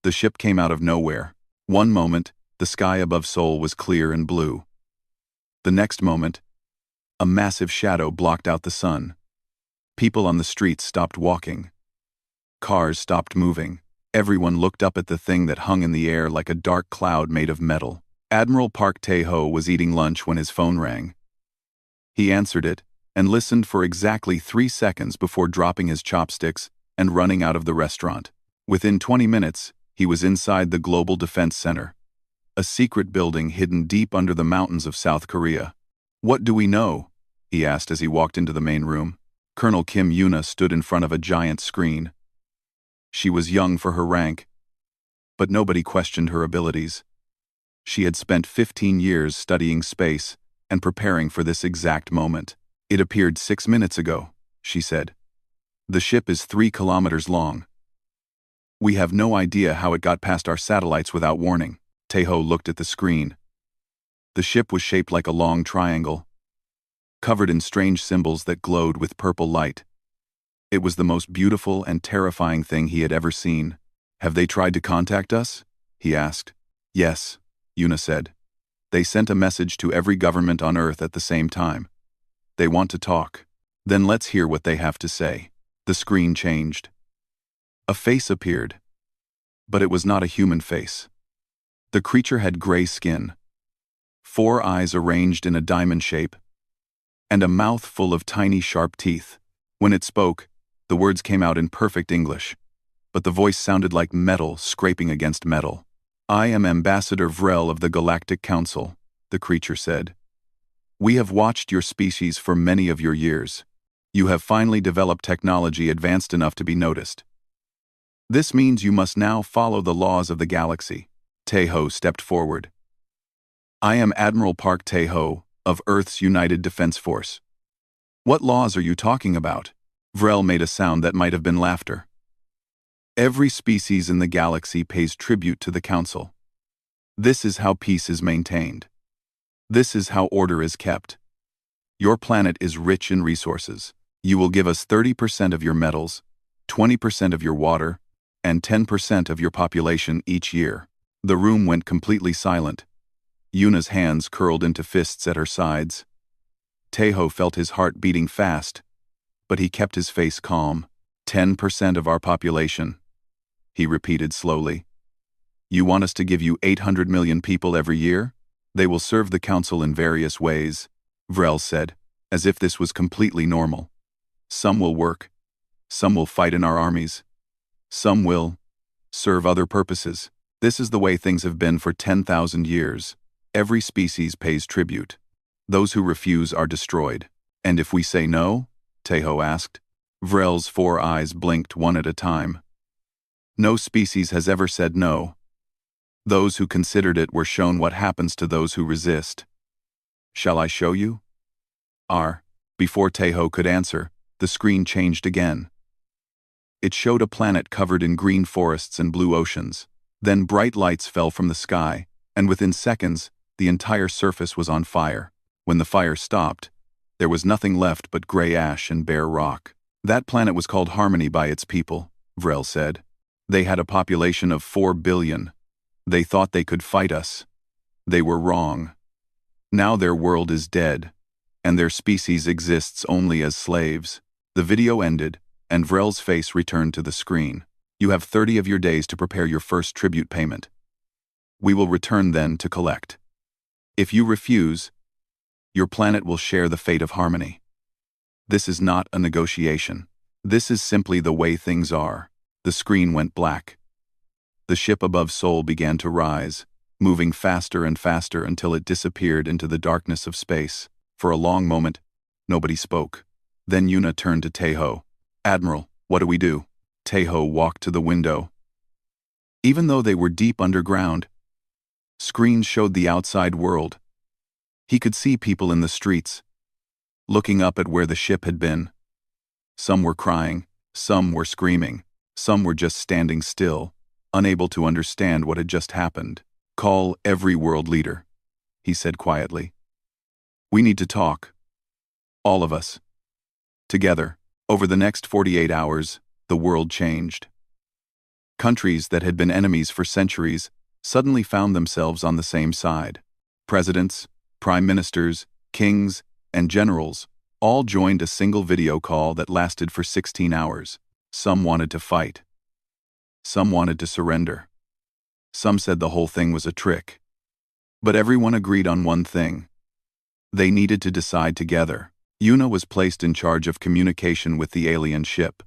The ship came out of nowhere. One moment, the sky above Seoul was clear and blue. The next moment, a massive shadow blocked out the sun. People on the streets stopped walking. Cars stopped moving. Everyone looked up at the thing that hung in the air like a dark cloud made of metal. Admiral Park Tae-ho was eating lunch when his phone rang. He answered it and listened for exactly 3 seconds before dropping his chopsticks and running out of the restaurant. Within 20 minutes, he was inside the Global Defense Center, a secret building hidden deep under the mountains of South Korea. "What do we know?" he asked as he walked into the main room. Colonel Kim Yuna stood in front of a giant screen. She was young for her rank, but nobody questioned her abilities. She had spent 15 years studying space and preparing for this exact moment. "It appeared 6 minutes ago," she said. "The ship is 3 kilometers long. We have no idea how it got past our satellites without warning." Tae-ho looked at the screen. The ship was shaped like a long triangle, covered in strange symbols that glowed with purple light. It was the most beautiful and terrifying thing he had ever seen. "Have they tried to contact us?" he asked. "Yes," Yuna said. "They sent a message to every government on Earth at the same time. They want to talk." "Then let's hear what they have to say." The screen changed. A face appeared, but it was not a human face. The creature had gray skin, 4 eyes arranged in a diamond shape, and a mouth full of tiny sharp teeth. When it spoke, the words came out in perfect English, but the voice sounded like metal scraping against metal. "I am Ambassador Vrel of the Galactic Council," the creature said. "We have watched your species for many of your years. You have finally developed technology advanced enough to be noticed. This means you must now follow the laws of the galaxy." Tae-ho stepped forward. "I am Admiral Park Tae-ho of Earth's United Defense Force." "What laws are you talking about?" Vrel made a sound that might have been laughter. "Every species in the galaxy pays tribute to the Council. This is how peace is maintained. This is how order is kept. Your planet is rich in resources. You will give us 30% of your metals, 20% of your water, and 10% of your population each year." The room went completely silent. Yuna's hands curled into fists at her sides. Tae-ho felt his heart beating fast, but he kept his face calm. 10% of our population," he repeated slowly. "You want us to give you 800 million people every year? They will serve the Council in various ways," Vrel said, as if this was completely normal. "Some will work. Some will fight in our armies. Some will serve other purposes. This is the way things have been for 10,000 years. Every species pays tribute. Those who refuse are destroyed." "And if we say no?" Tae-ho asked. Vrel's 4 eyes blinked one at a time. "No species has ever said no. Those who considered it were shown what happens to those who resist." "Shall I show you?" Before Tae-ho could answer, the screen changed again. It showed a planet covered in green forests and blue oceans. Then bright lights fell from the sky, and within seconds, the entire surface was on fire. When the fire stopped, there was nothing left but gray ash and bare rock. "That planet was called Harmony by its people," Vrel said. "They had a population of 4 billion. They thought they could fight us. They were wrong. Now their world is dead, and their species exists only as slaves." The video ended, and Vrel's face returned to the screen. "You have 30 of your days to prepare your first tribute payment. We will return then to collect. If you refuse, your planet will share the fate of Harmony. This is not a negotiation. This is simply the way things are." The screen went black. The ship above Seoul began to rise, moving faster and faster until it disappeared into the darkness of space. For a long moment, nobody spoke. Then Yuna turned to Tae-ho. "Admiral, what do we do?" Tae-ho walked to the window. Even though they were deep underground, screens showed the outside world. He could see people in the streets, looking up at where the ship had been. Some were crying, some were screaming, some were just standing still, unable to understand what had just happened. "Call every world leader," he said quietly. "We need to talk. All of us. Together." Over the next 48 hours, the world changed. Countries that had been enemies for centuries suddenly found themselves on the same side. Presidents, prime ministers, kings, and generals all joined a single video call that lasted for 16 hours. Some wanted to fight. Some wanted to surrender. Some said the whole thing was a trick. But everyone agreed on one thing. They needed to decide together. Yuna was placed in charge of communication with the alien ship.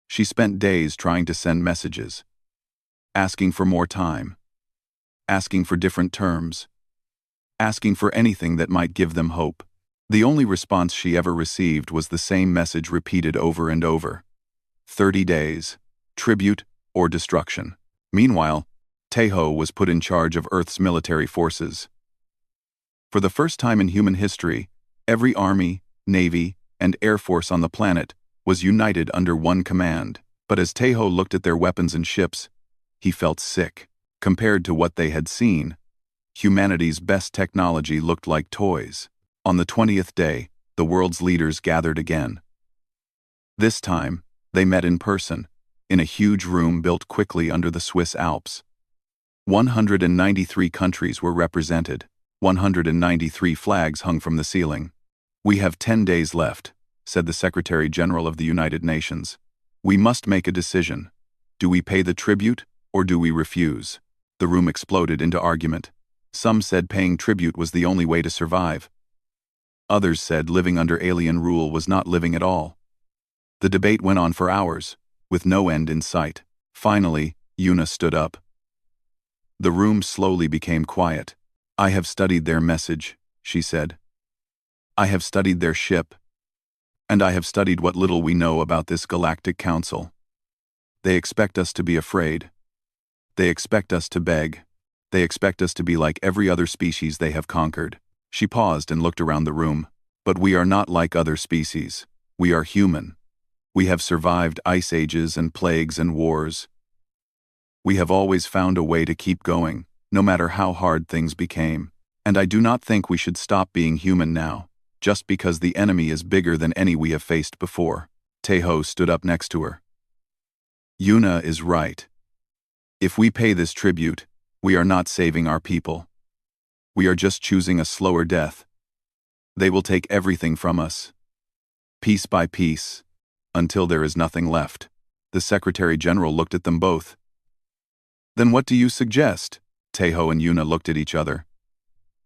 She spent days trying to send messages, asking for more time, asking for different terms, asking for anything that might give them hope. The only response she ever received was the same message repeated over and over. 30 days, tribute or destruction. Meanwhile, Tejo was put in charge of Earth's military forces. For the first time in human history, every army, navy, and air force on the planet was united under one command. But as Tejo looked at their weapons and ships, he felt sick. Compared to what they had seen, humanity's best technology looked like toys. On the 20th day, the world's leaders gathered again. This time, they met in person, in a huge room built quickly under the Swiss Alps. 193 countries were represented. 193 flags hung from the ceiling. "We have 10 days left," said the Secretary General of the United Nations. "We must make a decision. Do we pay the tribute, or do we refuse?" The room exploded into argument. Some said paying tribute was the only way to survive. Others said living under alien rule was not living at all. The debate went on for hours, with no end in sight. Finally, Yuna stood up. The room slowly became quiet. "I have studied their message," she said. "I have studied their ship. And I have studied what little we know about this Galactic Council. They expect us to be afraid. They expect us to beg. They expect us to be like every other species they have conquered." She paused and looked around the room. "But we are not like other species. We are human. We have survived ice ages and plagues and wars. We have always found a way to keep going, no matter how hard things became. And I do not think we should stop being human now, just because the enemy is bigger than any we have faced before." Tejo stood up next to her. "Yuna is right. If we pay this tribute, we are not saving our people. We are just choosing a slower death. They will take everything from us, piece by piece, until there is nothing left." The Secretary General looked at them both. "Then what do you suggest?" Tejo and Yuna looked at each other.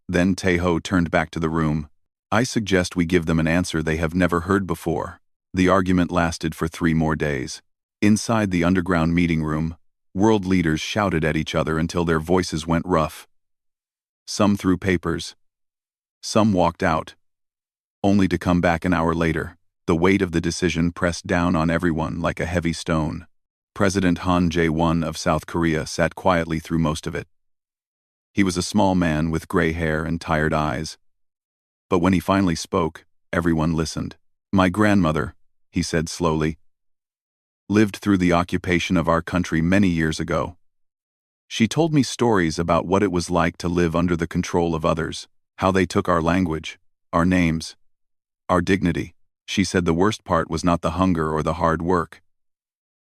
Then Tejo turned back to the room. "I suggest we give them an answer they have never heard before." The argument lasted for 3 more days. Inside the underground meeting room, world leaders shouted at each other until their voices went rough. Some threw papers. Some walked out, only to come back an hour later. The weight of the decision pressed down on everyone like a heavy stone. President Han Jae-won of South Korea sat quietly through most of it. He was a small man with gray hair and tired eyes. But when he finally spoke, everyone listened. "My grandmother," he said slowly, "lived through the occupation of our country many years ago. She told me stories about what it was like to live under the control of others, how they took our language, our names, our dignity. She said the worst part was not the hunger or the hard work.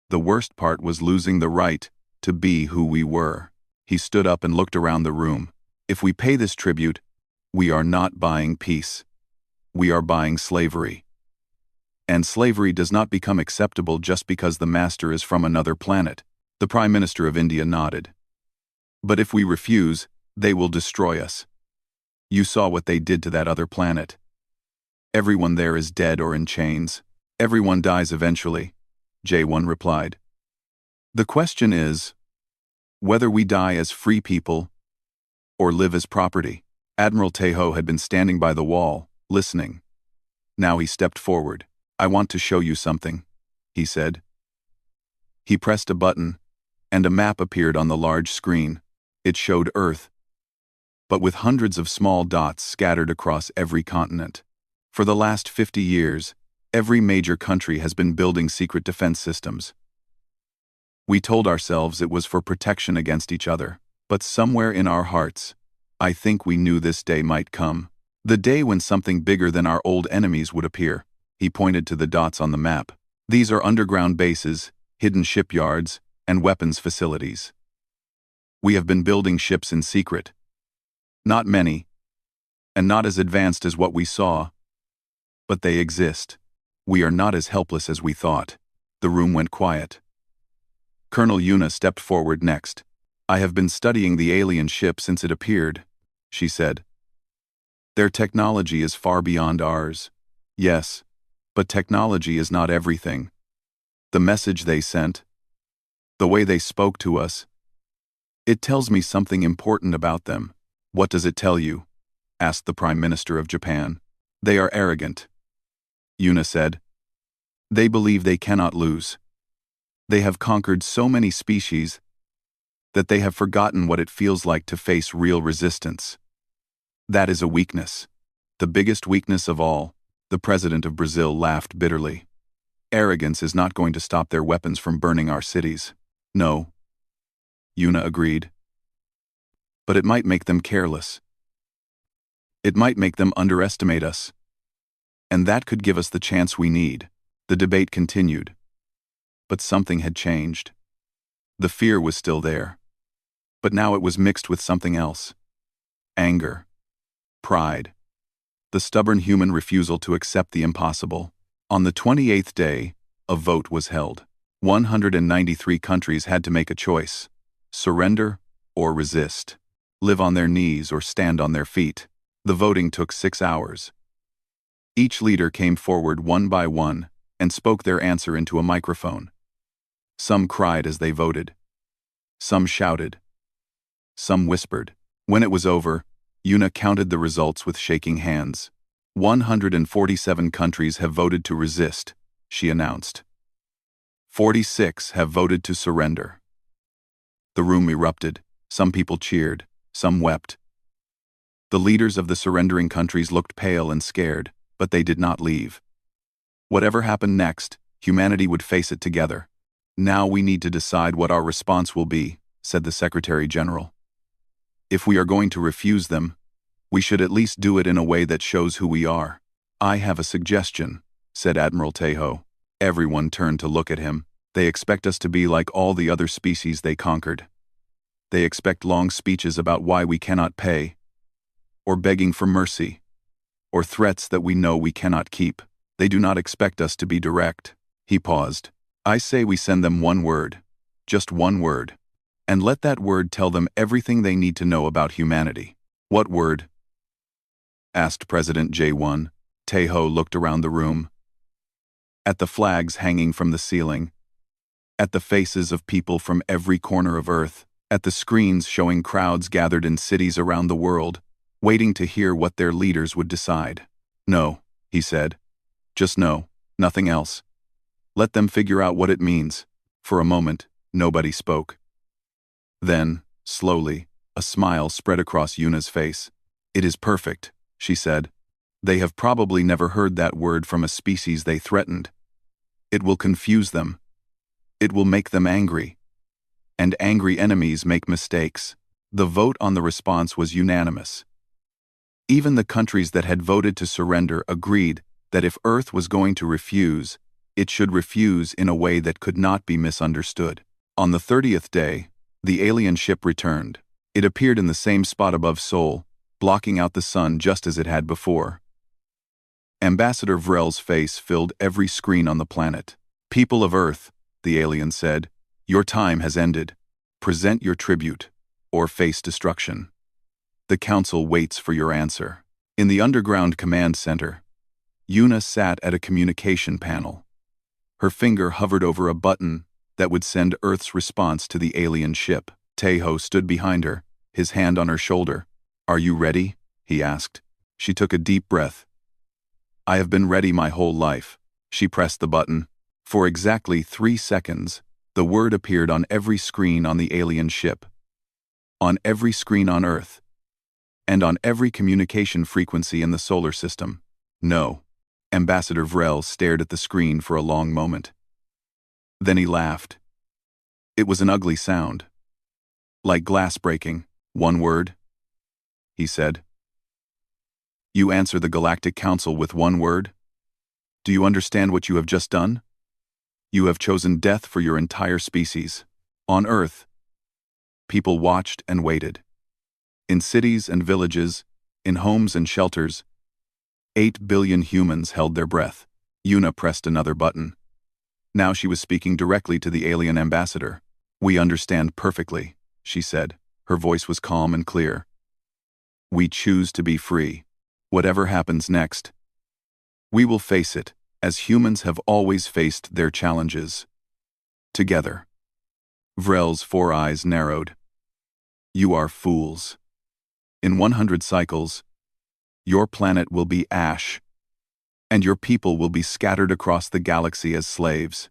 The worst part was losing the right to be who we were." He stood up and looked around the room. "If we pay this tribute, we are not buying peace. We are buying slavery. And slavery does not become acceptable just because the master is from another planet." The Prime Minister of India nodded. "But if we refuse, they will destroy us. You saw what they did to that other planet. Everyone there is dead or in chains. Everyone dies eventually," Jae-won replied. "The question is whether we die as free people or live as property." Admiral Tejo had been standing by the wall, listening. Now he stepped forward. "I want to show you something," he said. He pressed a button, and a map appeared on the large screen. It showed Earth, but with hundreds of small dots scattered across every continent. For the last 50 years, every major country has been building secret defense systems. We told ourselves it was for protection against each other, but somewhere in our hearts, I think we knew this day might come. The day when something bigger than our old enemies would appear. He pointed to the dots on the map. These are underground bases, hidden shipyards, and weapons facilities. We have been building ships in secret. Not many, and not as advanced as what we saw, but they exist. We are not as helpless as we thought. The room went quiet. Colonel Yuna stepped forward next. I have been studying the alien ship since it appeared, she said. Their technology is far beyond ours. Yes, but technology is not everything. The message they sent, the way they spoke to us, it tells me something important about them. What does it tell you? Asked the Prime Minister of Japan. They are arrogant, Yuna said. They believe they cannot lose. They have conquered so many species that they have forgotten what it feels like to face real resistance. That is a weakness. The biggest weakness of all. The president of Brazil laughed bitterly. Arrogance is not going to stop their weapons from burning our cities. No, Yuna agreed. But it might make them careless. It might make them underestimate us. And that could give us the chance we need. The debate continued. But something had changed. The fear was still there. But now it was mixed with something else. Anger. Pride. The stubborn human refusal to accept the impossible. On the 28th day, a vote was held. 193 countries had to make a choice. Surrender or resist. Live on their knees or stand on their feet. The voting took 6 hours. Each leader came forward one by one and spoke their answer into a microphone. Some cried as they voted. Some shouted. Some whispered. When it was over, Yuna counted the results with shaking hands. 147 countries have voted to resist, she announced. 46 have voted to surrender. The room erupted. Some people cheered. Some wept. The leaders of the surrendering countries looked pale and scared, but they did not leave. Whatever happened next, humanity would face it together. Now we need to decide what our response will be, said the Secretary General. If we are going to refuse them, we should at least do it in a way that shows who we are. I have a suggestion, said Admiral Tejo. Everyone turned to look at him. They expect us to be like all the other species they conquered. They expect long speeches about why we cannot pay, or begging for mercy, or threats that we know we cannot keep. They do not expect us to be direct. He paused. I say we send them one word, just one word, and let that word tell them everything they need to know about humanity. What word? Asked President J1. Tejo looked around the room. At the flags hanging from the ceiling, at the faces of people from every corner of Earth, at the screens showing crowds gathered in cities around the world, waiting to hear what their leaders would decide. No, he said. Just no, nothing else. Let them figure out what it means. For a moment, nobody spoke. Then, slowly, a smile spread across Yuna's face. It is perfect, she said. They have probably never heard that word from a species they threatened. It will confuse them. It will make them angry. And angry enemies make mistakes. The vote on the response was unanimous. Even the countries that had voted to surrender agreed that if Earth was going to refuse, it should refuse in a way that could not be misunderstood. On the 30th day, the alien ship returned. It appeared in the same spot above Seoul, blocking out the sun just as it had before. Ambassador Vrel's face filled every screen on the planet. People of Earth, the alien said, your time has ended. Present your tribute, or face destruction. The Council waits for your answer. In the underground command center, Yuna sat at a communication panel. Her finger hovered over a button that would send Earth's response to the alien ship. Tejo stood behind her, his hand on her shoulder. Are you ready? He asked. She took a deep breath. I have been ready my whole life. She pressed the button. For exactly 3 seconds, the word appeared on every screen on the alien ship, on every screen on Earth, and on every communication frequency in the solar system. No. Ambassador Vrel stared at the screen for a long moment. Then he laughed. It was an ugly sound. Like glass breaking. One word, he said. You answer the Galactic Council with one word? Do you understand what you have just done? You have chosen death for your entire species. On Earth, people watched and waited. In cities and villages, in homes and shelters, 8 billion humans held their breath. Yuna pressed another button. Now she was speaking directly to the alien ambassador. "We understand perfectly," she said. Her voice was calm and clear. "We choose to be free. Whatever happens next, we will face it, as humans have always faced their challenges. Together." Vrel's 4 eyes narrowed. "You are fools. In 100 cycles, your planet will be ash, and your people will be scattered across the galaxy as slaves.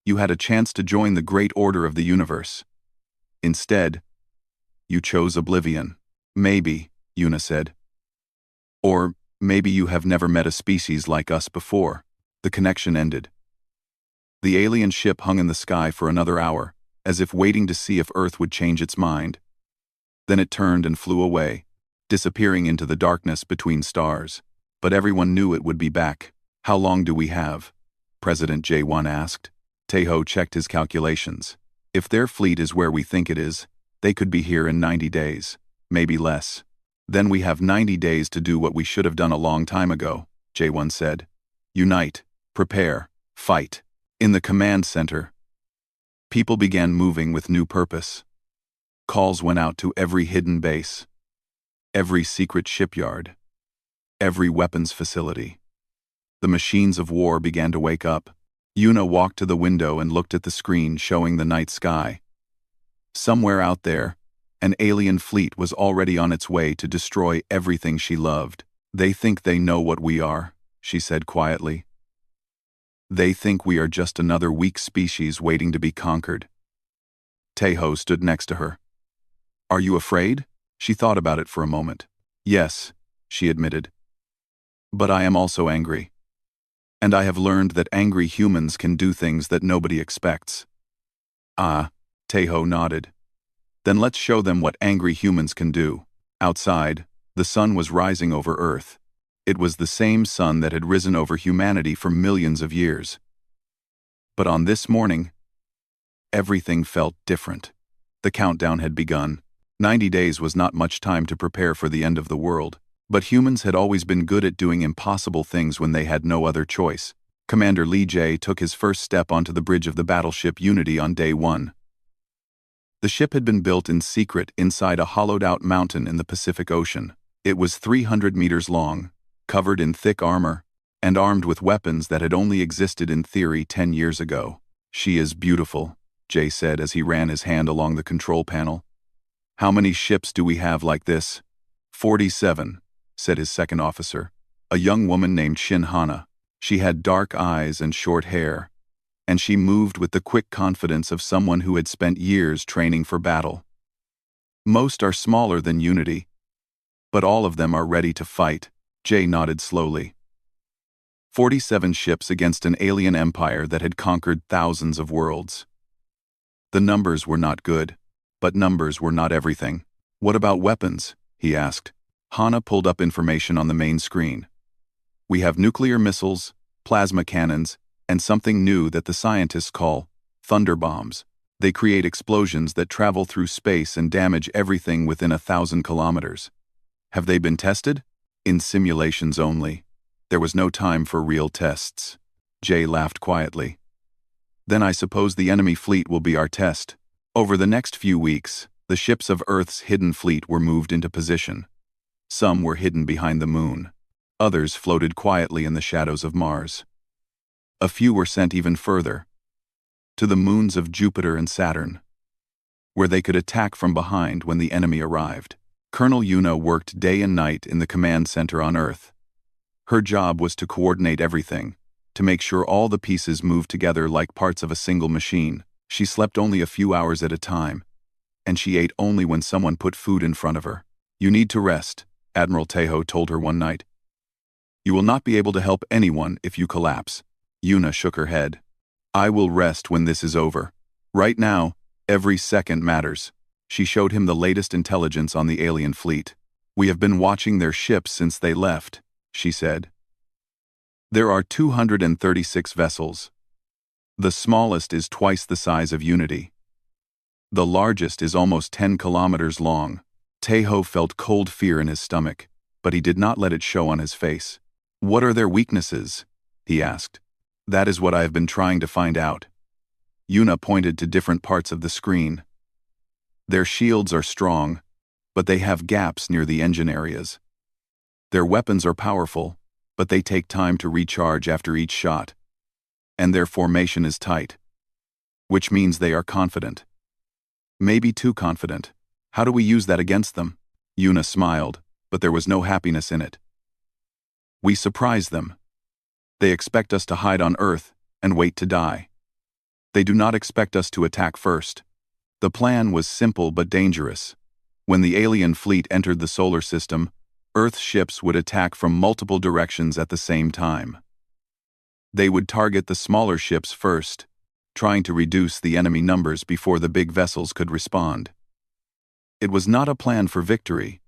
You had a chance to join the great order of the universe. Instead, you chose oblivion." "Maybe," Yuna said. "Or maybe you have never met a species like us before." The connection ended. The alien ship hung in the sky for another hour, as if waiting to see if Earth would change its mind. Then it turned and flew away, disappearing into the darkness between stars. But everyone knew it would be back. "How long do we have?" President J1 asked. Tejo checked his calculations. "If their fleet is where we think it is, they could be here in 90 days, maybe less. Then we have 90 days to do what we should have done a long time ago," J1 said. "Unite, prepare, fight." In the command center, people began moving with new purpose. Calls went out to every hidden base, every secret shipyard, every weapons facility. The machines of war began to wake up. Yuna walked to the window and looked at the screen showing the night sky. Somewhere out there, an alien fleet was already on its way to destroy everything she loved. "They think they know what we are," she said quietly. "They think we are just another weak species waiting to be conquered." Tejo stood next to her. "Are you afraid?" She thought about it for a moment. "Yes," she admitted. "But I am also angry. And I have learned that angry humans can do things that nobody expects." "Ah," Tejo nodded. "Then let's show them what angry humans can do." Outside, the sun was rising over Earth. It was the same sun that had risen over humanity for millions of years. But on this morning, everything felt different. The countdown had begun. 90 days was not much time to prepare for the end of the world. But humans had always been good at doing impossible things when they had no other choice. Commander Lee Jae took his first step onto the bridge of the battleship Unity on day 1. The ship had been built in secret inside a hollowed-out mountain in the Pacific Ocean. It was 300 meters long, covered in thick armor, and armed with weapons that had only existed in theory 10 years ago. "She is beautiful," Jay said as he ran his hand along the control panel. "How many ships do we have like this?" 47, said his second officer, a young woman named Shin Hana. She had dark eyes and short hair, and she moved with the quick confidence of someone who had spent years training for battle. "Most are smaller than Unity, but all of them are ready to fight," Jay nodded slowly. 47 ships against an alien empire that had conquered thousands of worlds. The numbers were not good, but numbers were not everything. "What about weapons?" he asked. Hana pulled up information on the main screen. "We have nuclear missiles, plasma cannons, and something new that the scientists call thunder bombs. They create explosions that travel through space and damage everything within 1,000 kilometers. Have they been tested?" "In simulations only. There was no time for real tests." Jay laughed quietly. "Then I suppose the enemy fleet will be our test." Over the next few weeks, the ships of Earth's hidden fleet were moved into position. Some were hidden behind the moon. Others floated quietly in the shadows of Mars. A few were sent even further, to the moons of Jupiter and Saturn, where they could attack from behind when the enemy arrived. Colonel Yuna worked day and night in the command center on Earth. Her job was to coordinate everything, to make sure all the pieces moved together like parts of a single machine. She slept only a few hours at a time, and she ate only when someone put food in front of her. "You need to rest," Admiral Tejo told her one night. "You will not be able to help anyone if you collapse." Yuna shook her head. "I will rest when this is over. Right now, every second matters." She showed him the latest intelligence on the alien fleet. "We have been watching their ships since they left," she said. "There are 236 vessels. The smallest is twice the size of Unity. The largest is almost 10 kilometers long. Taeho felt cold fear in his stomach, but he did not let it show on his face. What are their weaknesses? He asked. That is what I have been trying to find out. Yuna pointed to different parts of the screen. Their shields are strong, but they have gaps near the engine areas. Their weapons are powerful, but they take time to recharge after each shot. And their formation is tight, which means they are confident. Maybe too confident. How do we use that against them? Yuna smiled, but there was no happiness in it. We surprise them. They expect us to hide on Earth and wait to die. They do not expect us to attack first. The plan was simple but dangerous. When the alien fleet entered the solar system, Earth ships would attack from multiple directions at the same time. They would target the smaller ships first, trying to reduce the enemy numbers before the big vessels could respond. It was not a plan for victory.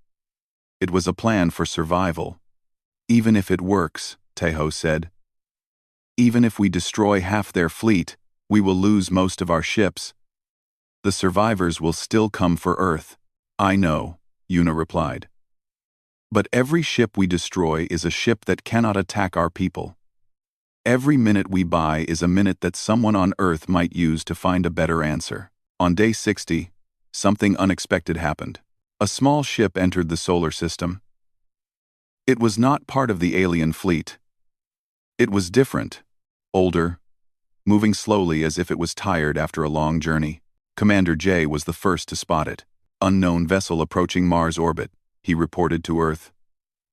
It was a plan for survival. Even if it works, Taeho said. Even if we destroy half their fleet, we will lose most of our ships. The survivors will still come for Earth. I know, Yuna replied. But every ship we destroy is a ship that cannot attack our people. Every minute we buy is a minute that someone on Earth might use to find a better answer. On day 60, something unexpected happened. A small ship entered the solar system. It was not part of the alien fleet. It was different, older, moving slowly as if it was tired after a long journey. Commander J was the first to spot it. Unknown vessel approaching Mars orbit, he reported to Earth.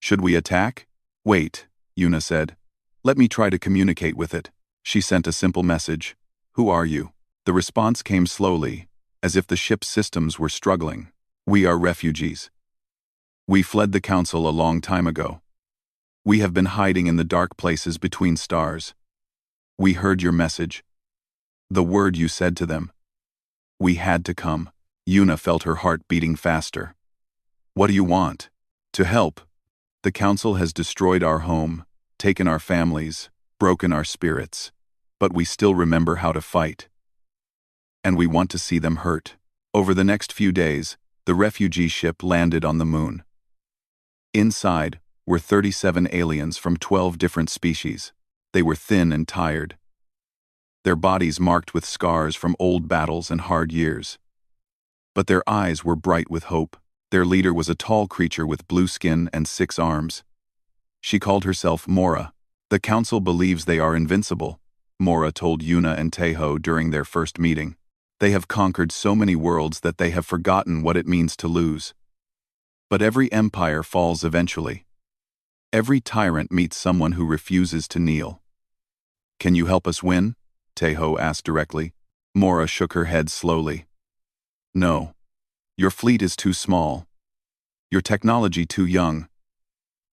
Should we attack? Wait, Yuna said. Let me try to communicate with it. She sent a simple message. Who are you? The response came slowly, as if the ship's systems were struggling. We are refugees. We fled the Council a long time ago. We have been hiding in the dark places between stars. We heard your message. The word you said to them. We had to come. Yuna felt her heart beating faster. What do you want? To help. The Council has destroyed our home, taken our families, broken our spirits, but we still remember how to fight. And we want to see them hurt. Over the next few days, the refugee ship landed on the moon. Inside were 37 aliens from 12 different species. They were thin and tired. Their bodies marked with scars from old battles and hard years. But their eyes were bright with hope. Their leader was a tall creature with blue skin and 6 arms. She called herself Mora. The Council believes they are invincible, Mora told Yuna and Taeho during their first meeting. They have conquered so many worlds that they have forgotten what it means to lose. But every empire falls eventually. Every tyrant meets someone who refuses to kneel. Can you help us win? Taeho asked directly. Mora shook her head slowly. No. Your fleet is too small. Your technology too young.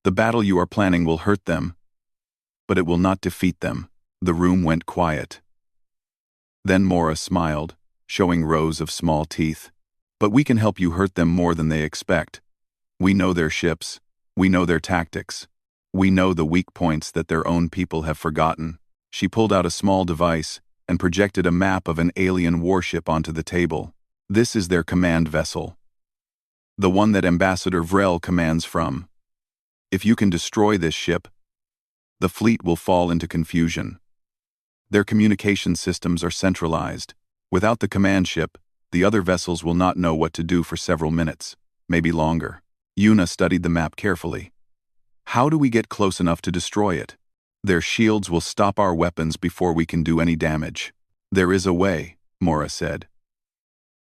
The battle you are planning will hurt them, but it will not defeat them. The room went quiet. Then Mora smiled, showing rows of small teeth. But we can help you hurt them more than they expect. We know their ships. We know their tactics. We know the weak points that their own people have forgotten. She pulled out a small device and projected a map of an alien warship onto the table. This is their command vessel. The one that Ambassador Vrel commands from. If you can destroy this ship, the fleet will fall into confusion. Their communication systems are centralized. Without the command ship, the other vessels will not know what to do for several minutes, maybe longer. Yuna studied the map carefully. How do we get close enough to destroy it? Their shields will stop our weapons before we can do any damage. There is a way, Mora said.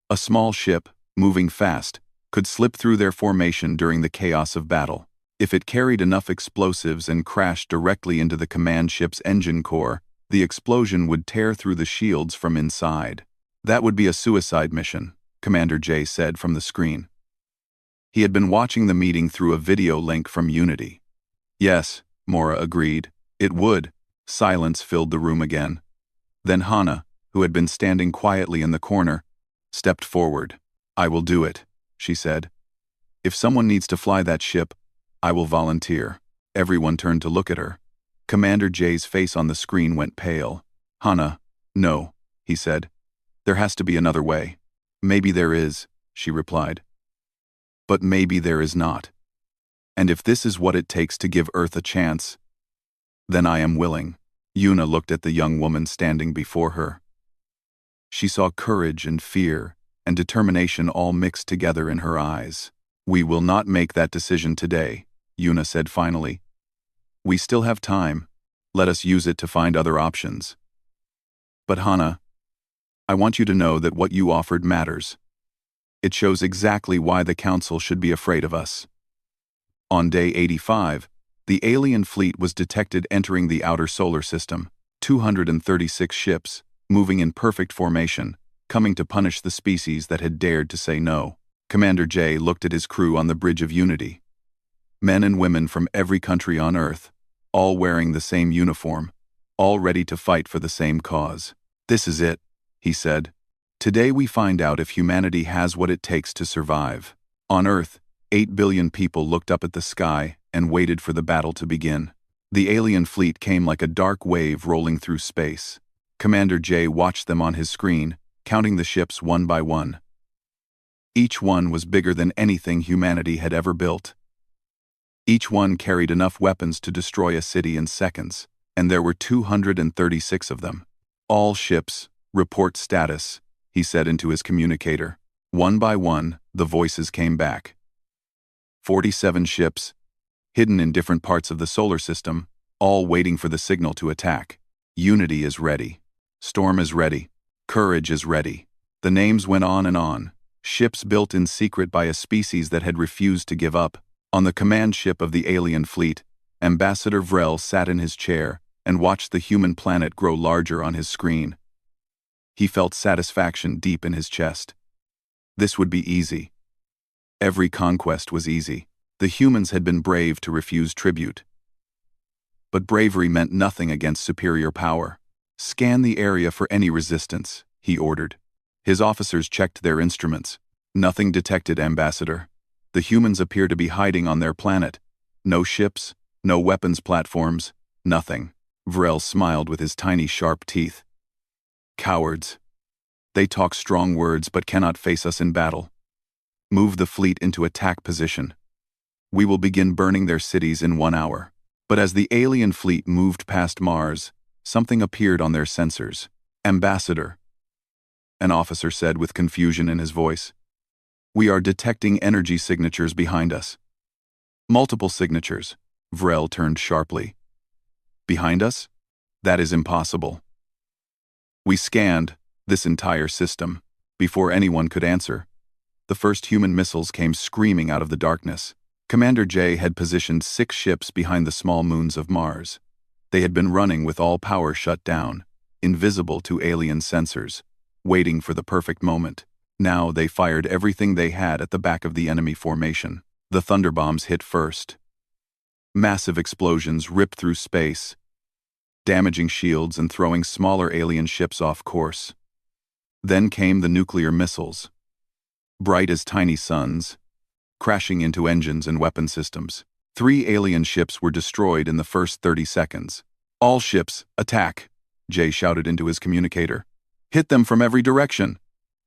A small ship, moving fast, could slip through their formation during the chaos of battle. If it carried enough explosives and crashed directly into the command ship's engine core, the explosion would tear through the shields from inside. That would be a suicide mission, Commander J said from the screen. He had been watching the meeting through a video link from Unity. Yes, Mora agreed. It would. Silence filled the room again. Then Hana, who had been standing quietly in the corner, stepped forward. I will do it, she said. If someone needs to fly that ship, I will volunteer. Everyone turned to look at her. Commander J's face on the screen went pale. Hana, no, he said. There has to be another way. Maybe there is, she replied. But maybe there is not. And if this is what it takes to give Earth a chance, then I am willing. Yuna looked at the young woman standing before her. She saw courage and fear and determination all mixed together in her eyes. We will not make that decision today, Yuna said finally. We still have time. Let us use it to find other options. But Hana, I want you to know that what you offered matters. It shows exactly why the Council should be afraid of us. On day 85, the alien fleet was detected entering the outer solar system, 236 ships, moving in perfect formation, coming to punish the species that had dared to say no. Commander J looked at his crew on the Bridge of Unity. Men and women from every country on Earth, all wearing the same uniform, all ready to fight for the same cause. This is it, he said. Today we find out if humanity has what it takes to survive. On Earth, 8 billion people looked up at the sky and waited for the battle to begin. The alien fleet came like a dark wave rolling through space. Commander J watched them on his screen, counting the ships one by one. Each one was bigger than anything humanity had ever built. Each one carried enough weapons to destroy a city in seconds, and there were 236 of them. All ships, report status, he said into his communicator. One by one, the voices came back. 47 ships, hidden in different parts of the solar system, all waiting for the signal to attack. Unity is ready. Storm is ready. Courage is ready. The names went on and on. Ships built in secret by a species that had refused to give up. On the command ship of the alien fleet, Ambassador Vrel sat in his chair and watched the human planet grow larger on his screen. He felt satisfaction deep in his chest. This would be easy. Every conquest was easy. The humans had been brave to refuse tribute. But bravery meant nothing against superior power. Scan the area for any resistance, he ordered. His officers checked their instruments. Nothing detected, Ambassador. The humans appear to be hiding on their planet. No ships, no weapons platforms, nothing. Vrel smiled with his tiny sharp teeth. Cowards. They talk strong words but cannot face us in battle. Move the fleet into attack position. We will begin burning their cities in 1 hour. But as the alien fleet moved past Mars, something appeared on their sensors. Ambassador, an officer said with confusion in his voice. We are detecting energy signatures behind us. Multiple signatures. Vrel turned sharply. Behind us? That is impossible. We scanned this entire system. Before anyone could answer, the first human missiles came screaming out of the darkness. Commander J had positioned 6 ships behind the small moons of Mars. They had been running with all power shut down, invisible to alien sensors, waiting for the perfect moment. Now they fired everything they had at the back of the enemy formation. The thunderbombs hit first. Massive explosions ripped through space, damaging shields and throwing smaller alien ships off course. Then came the nuclear missiles, bright as tiny suns, crashing into engines and weapon systems. 3 alien ships were destroyed in the first 30 seconds. All ships, attack, Jay shouted into his communicator. Hit them from every direction.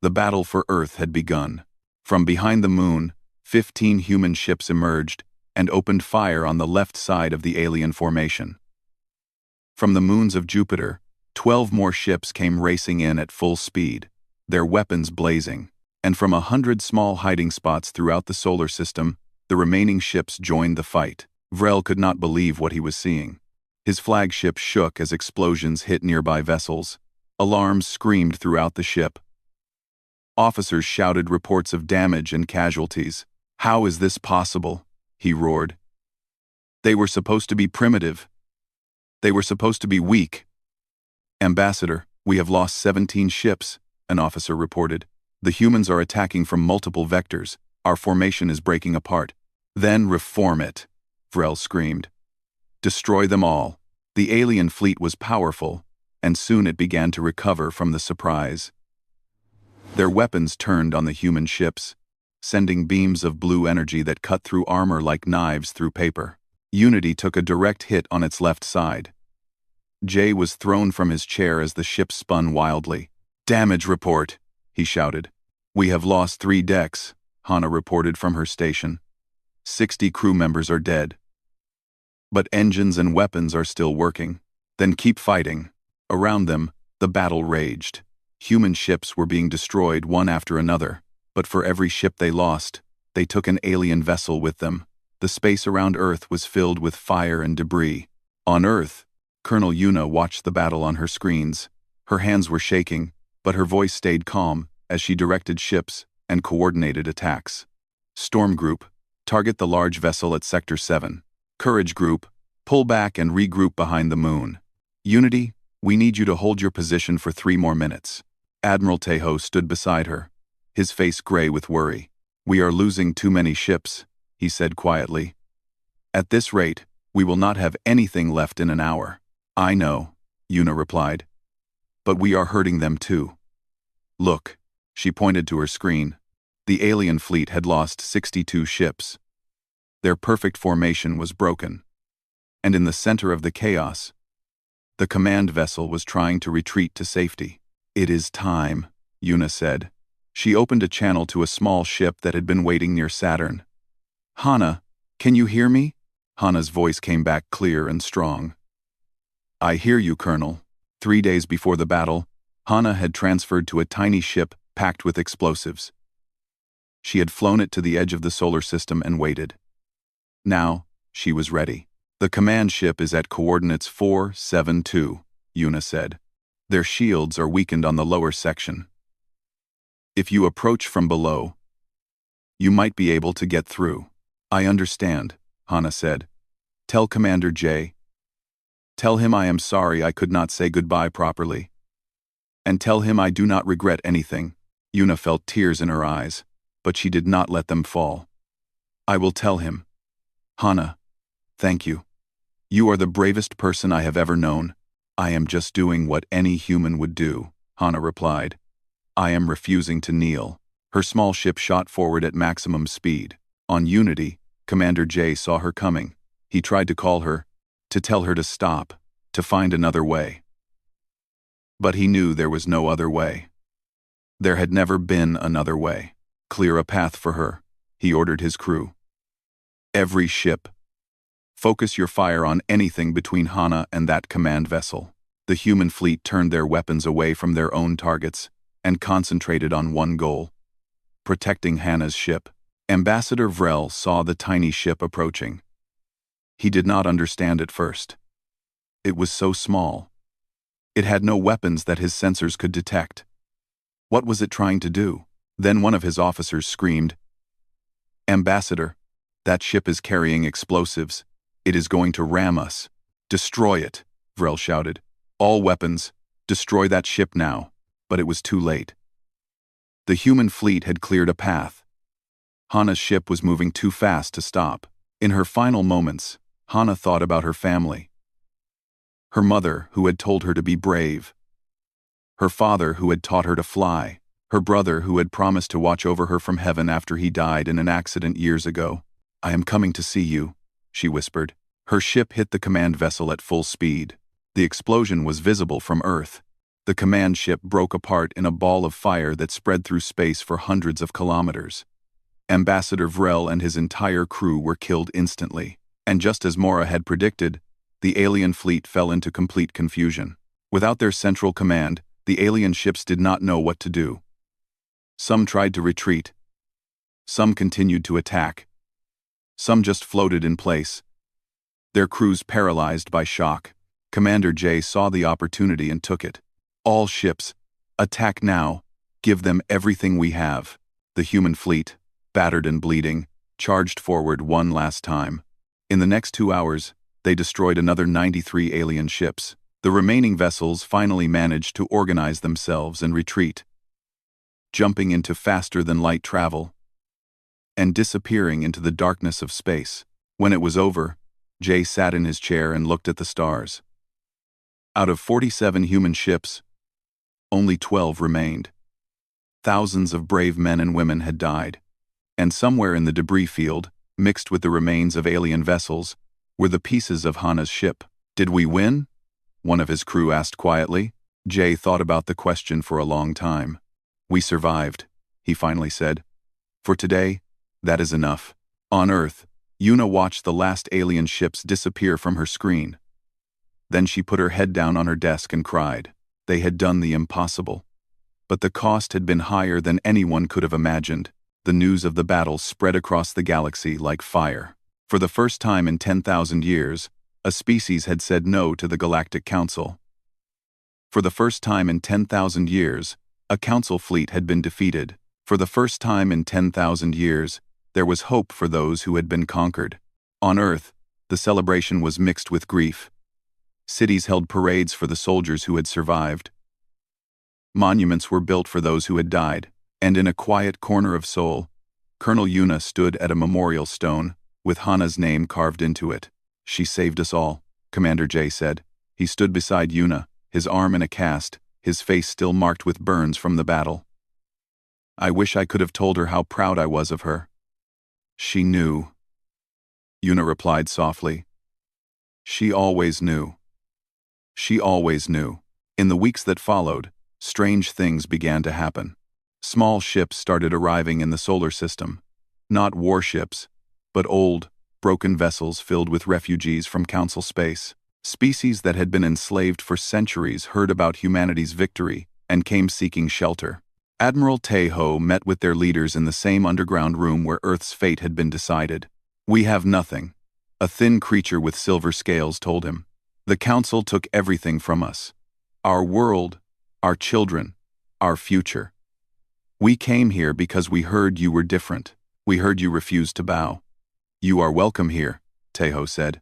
The battle for Earth had begun. From behind the moon, 15 human ships emerged and opened fire on the left side of the alien formation. From the moons of Jupiter, 12 more ships came racing in at full speed, their weapons blazing. And from 100 small hiding spots throughout the solar system, the remaining ships joined the fight. Vrel could not believe what he was seeing. His flagship shook as explosions hit nearby vessels. Alarms screamed throughout the ship. Officers shouted reports of damage and casualties. How is this possible? He roared. They were supposed to be primitive. They were supposed to be weak. Ambassador, we have lost 17 ships, an officer reported. The humans are attacking from multiple vectors. Our formation is breaking apart. Then reform it, Vrel screamed. Destroy them all. The alien fleet was powerful, and soon it began to recover from the surprise. Their weapons turned on the human ships, sending beams of blue energy that cut through armor like knives through paper. Unity took a direct hit on its left side. Jay was thrown from his chair as the ship spun wildly. Damage report, he shouted. We have lost 3 decks, Hana reported from her station. 60 crew members are dead. But engines and weapons are still working. Then keep fighting. Around them, the battle raged. Human ships were being destroyed one after another, but for every ship they lost, they took an alien vessel with them. The space around Earth was filled with fire and debris. On Earth, Colonel Yuna watched the battle on her screens. Her hands were shaking, but her voice stayed calm as she directed ships and coordinated attacks. Storm Group, target the large vessel at Sector 7. Courage Group, pull back and regroup behind the moon. Unity, we need you to hold your position for 3 more minutes. Admiral Tejo stood beside her, his face gray with worry. We are losing too many ships, he said quietly. At this rate, we will not have anything left in an hour. I know, Yuna replied. But we are hurting them too. Look, she pointed to her screen. The alien fleet had lost 62 ships. Their perfect formation was broken. And in the center of the chaos, the command vessel was trying to retreat to safety. It is time, Yuna said. She opened a channel to a small ship that had been waiting near Saturn. Hana, can you hear me? Hana's voice came back clear and strong. I hear you, Colonel. 3 days before the battle, Hana had transferred to a tiny ship packed with explosives. She had flown it to the edge of the solar system and waited. Now, she was ready. The command ship is at coordinates 472, Yuna said. Their shields are weakened on the lower section. If you approach from below, you might be able to get through. I understand, Hana said. Tell Commander J. Tell him I am sorry I could not say goodbye properly. And tell him I do not regret anything. Yuna felt tears in her eyes, but she did not let them fall. I will tell him. Hana, thank you. You are the bravest person I have ever known. I am just doing what any human would do, Hana replied. I am refusing to kneel. Her small ship shot forward at maximum speed. On Unity, Commander J saw her coming. He tried to call her, to tell her to stop, to find another way. But he knew there was no other way. There had never been another way. Clear a path for her, he ordered his crew. Every ship. Focus your fire on anything between Hana and that command vessel. The human fleet turned their weapons away from their own targets and concentrated on one goal: protecting Hana's ship. Ambassador Vrel saw the tiny ship approaching. He did not understand at first. It was so small. It had no weapons that his sensors could detect. What was it trying to do? Then one of his officers screamed, Ambassador, that ship is carrying explosives. It is going to ram us. Destroy it, Vrel shouted. All weapons, destroy that ship now. But it was too late. The human fleet had cleared a path. Hana's ship was moving too fast to stop. In her final moments, Hana thought about her family. Her mother, who had told her to be brave. Her father, who had taught her to fly. Her brother, who had promised to watch over her from heaven after he died in an accident years ago. I am coming to see you, she whispered. Her ship hit the command vessel at full speed. The explosion was visible from Earth. The command ship broke apart in a ball of fire that spread through space for hundreds of kilometers. Ambassador Vrel and his entire crew were killed instantly. And just as Mora had predicted, the alien fleet fell into complete confusion. Without their central command, the alien ships did not know what to do. Some tried to retreat. Some continued to attack. Some just floated in place, their crews paralyzed by shock. Commander J saw the opportunity and took it. All ships, attack now, give them everything we have. The human fleet, battered and bleeding, charged forward one last time. In the next 2 hours, they destroyed another 93 alien ships. The remaining vessels finally managed to organize themselves and retreat, jumping into faster-than-light travel and disappearing into the darkness of space. When it was over, Jay sat in his chair and looked at the stars. Out of 47 human ships, only 12 remained. Thousands of brave men and women had died, and somewhere in the debris field, mixed with the remains of alien vessels, were the pieces of Hana's ship. Did we win? One of his crew asked quietly. Jay thought about the question for a long time. We survived, he finally said. For today, that is enough. On Earth, Yuna watched the last alien ships disappear from her screen. Then she put her head down on her desk and cried. They had done the impossible. But the cost had been higher than anyone could have imagined. The news of the battle spread across the galaxy like fire. For the first time in 10,000 years, a species had said no to the Galactic Council. For the first time in 10,000 years, a council fleet had been defeated. For the first time in 10,000 years, there was hope for those who had been conquered. On Earth, the celebration was mixed with grief. Cities held parades for the soldiers who had survived. Monuments were built for those who had died, and in a quiet corner of Seoul, Colonel Yuna stood at a memorial stone, with Hana's name carved into it. She saved us all, Commander J said. He stood beside Yuna, his arm in a cast, his face still marked with burns from the battle. I wish I could have told her how proud I was of her. She knew. Yuna replied softly. She always knew. She always knew. In the weeks that followed, strange things began to happen. Small ships started arriving in the solar system. Not warships, but old, broken vessels filled with refugees from Council space. Species that had been enslaved for centuries heard about humanity's victory and came seeking shelter. Admiral Taeho met with their leaders in the same underground room where Earth's fate had been decided. We have nothing, a thin creature with silver scales told him. The Council took everything from us. Our world, our children, our future. We came here because we heard you were different. We heard you refused to bow. You are welcome here, Taeho said.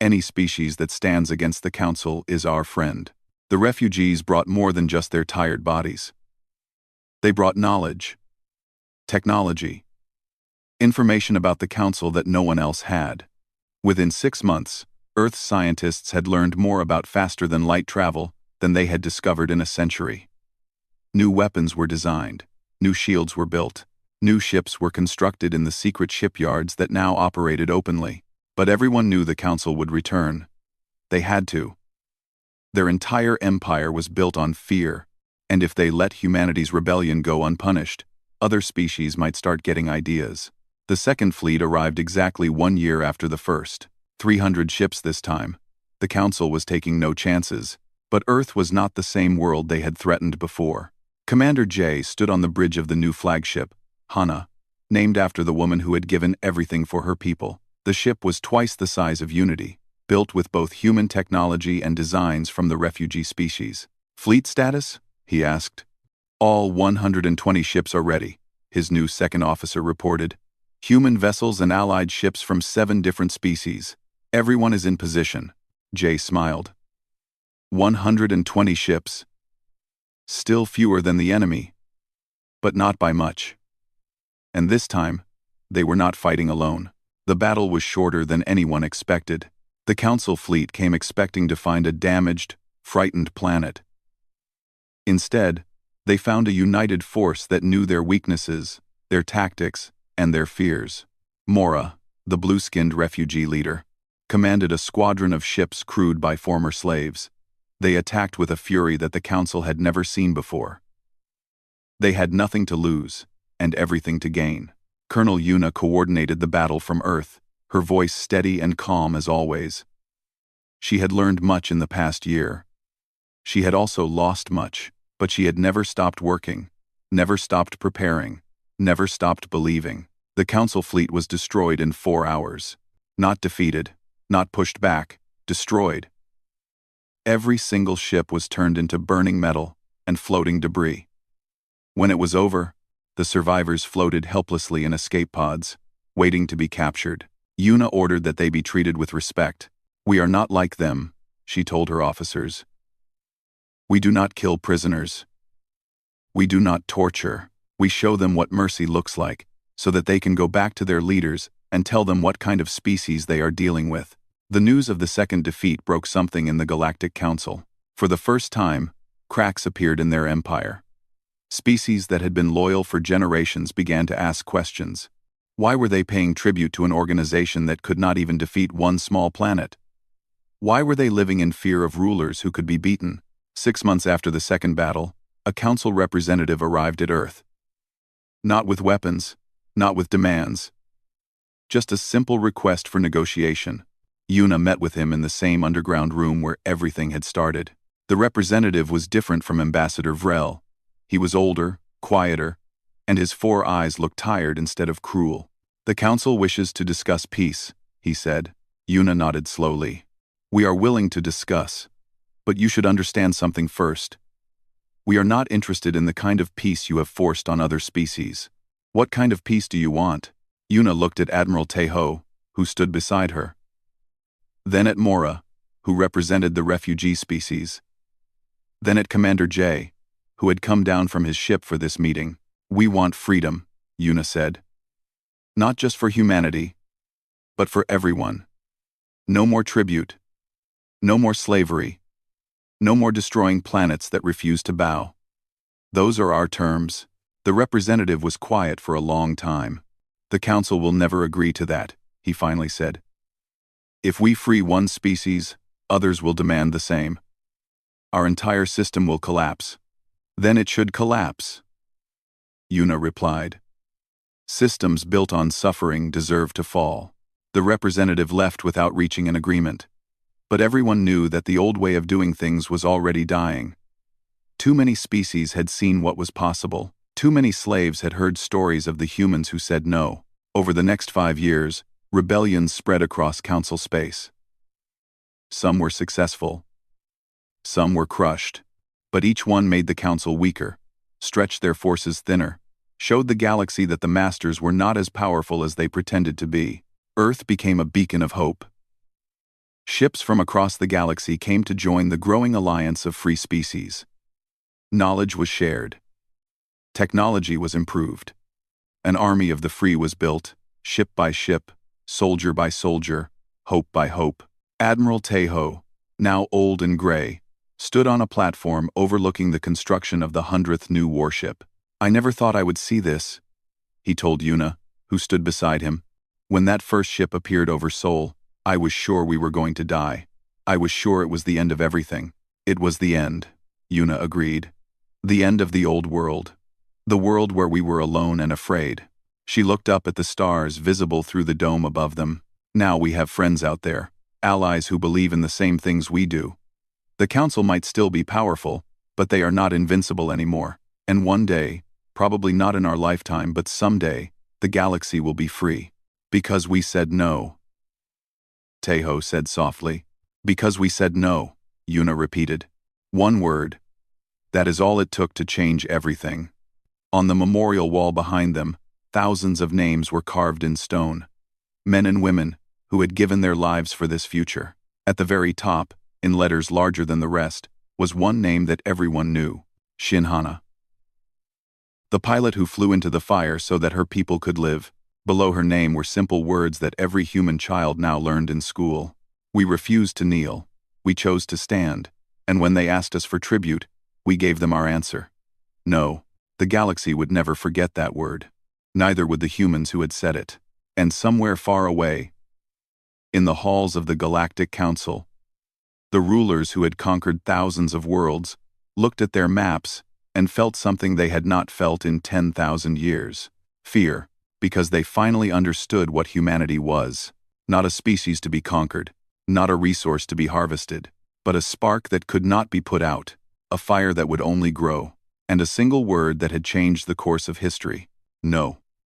Any species that stands against the Council is our friend. The refugees brought more than just their tired bodies. They brought knowledge, technology, information about the Council that no one else had. Within 6 months, Earth's scientists had learned more about faster-than-light travel than they had discovered in a century. New weapons were designed, new shields were built, new ships were constructed in the secret shipyards that now operated openly. But everyone knew the Council would return. They had to. Their entire empire was built on fear, and if they let humanity's rebellion go unpunished, other species might start getting ideas. The second fleet arrived exactly 1 year after the first. 300 ships this time. The Council was taking no chances, but Earth was not the same world they had threatened before. Commander J stood on the bridge of the new flagship, Hana, named after the woman who had given everything for her people. The ship was twice the size of Unity, built with both human technology and designs from the refugee species. Fleet status? He asked. All 120 ships are ready, his new second officer reported. Human vessels and allied ships from 7 different species. Everyone is in position. Jay smiled. 120 ships. Still fewer than the enemy. But not by much. And this time, they were not fighting alone. The battle was shorter than anyone expected. The Council fleet came expecting to find a damaged, frightened planet. Instead, they found a united force that knew their weaknesses, their tactics, and their fears. Mora, the blue-skinned refugee leader, commanded a squadron of ships crewed by former slaves. They attacked with a fury that the Council had never seen before. They had nothing to lose, and everything to gain. Colonel Yuna coordinated the battle from Earth, her voice steady and calm as always. She had learned much in the past year. She had also lost much, but she had never stopped working, never stopped preparing, never stopped believing. The Council fleet was destroyed in 4 hours. Not defeated, not pushed back, destroyed. Every single ship was turned into burning metal and floating debris. When it was over, the survivors floated helplessly in escape pods, waiting to be captured. Yuna ordered that they be treated with respect. We are not like them, she told her officers. We do not kill prisoners. We do not torture. We show them what mercy looks like, so that they can go back to their leaders and tell them what kind of species they are dealing with. The news of the second defeat broke something in the Galactic Council. For the first time, cracks appeared in their empire. Species that had been loyal for generations began to ask questions. Why were they paying tribute to an organization that could not even defeat one small planet? Why were they living in fear of rulers who could be beaten? 6 months after the second battle, a council representative arrived at Earth. Not with weapons, not with demands. Just a simple request for negotiation. Yuna met with him in the same underground room where everything had started. The representative was different from Ambassador Vrel. He was older, quieter, and his 4 eyes looked tired instead of cruel. "The council wishes to discuss peace," he said. Yuna nodded slowly. "We are willing to discuss. But you should understand something first. We are not interested in the kind of peace you have forced on other species." "What kind of peace do you want?" Yuna looked at Admiral Teho, who stood beside her. Then at Mora, who represented the refugee species. Then at Commander J, who had come down from his ship for this meeting. "We want freedom," Yuna said. "Not just for humanity, but for everyone. No more tribute. No more slavery. No more destroying planets that refuse to bow. Those are our terms." The representative was quiet for a long time. "The council will never agree to that," he finally said. "If we free one species, others will demand the same. Our entire system will collapse. Then it should collapse," Yuna replied. "Systems built on suffering deserve to fall." The representative left without reaching an agreement. But everyone knew that the old way of doing things was already dying. Too many species had seen what was possible. Too many slaves had heard stories of the humans who said no. Over the next 5 years, rebellions spread across council space. Some were successful. Some were crushed. But each one made the council weaker, stretched their forces thinner, showed the galaxy that the masters were not as powerful as they pretended to be. Earth became a beacon of hope. Ships from across the galaxy came to join the growing alliance of free species. Knowledge was shared. Technology was improved. An army of the free was built, ship by ship, soldier by soldier, hope by hope. Admiral Teho, now old and gray, stood on a platform overlooking the construction of the 100th new warship. "I never thought I would see this," he told Yuna, who stood beside him. "When that first ship appeared over Seoul, I was sure we were going to die. I was sure it was the end of everything." "It was the end," Yuna agreed. "The end of the old world. The world where we were alone and afraid." She looked up at the stars visible through the dome above them. "Now we have friends out there, allies who believe in the same things we do. The council might still be powerful, but they are not invincible anymore. And one day, probably not in our lifetime but someday, the galaxy will be free. Because we said no," Teho said softly. "Because we said no," Yuna repeated. "One word. That is all it took to change everything." On the memorial wall behind them, thousands of names were carved in stone. Men and women who had given their lives for this future. At the very top, in letters larger than the rest, was one name that everyone knew: Shinhana. The pilot who flew into the fire so that her people could live. Below her name were simple words that every human child now learned in school. "We refused to kneel. We chose to stand. And when they asked us for tribute, we gave them our answer. No, the galaxy would never forget that word. Neither would the humans who had said it." And somewhere far away, in the halls of the Galactic Council, the rulers who had conquered thousands of worlds looked at their maps and felt something they had not felt in 10,000 years. Fear, because they finally understood what humanity was. Not a species to be conquered, not a resource to be harvested, but a spark that could not be put out, a fire that would only grow, and a single word that had changed the course of history: no.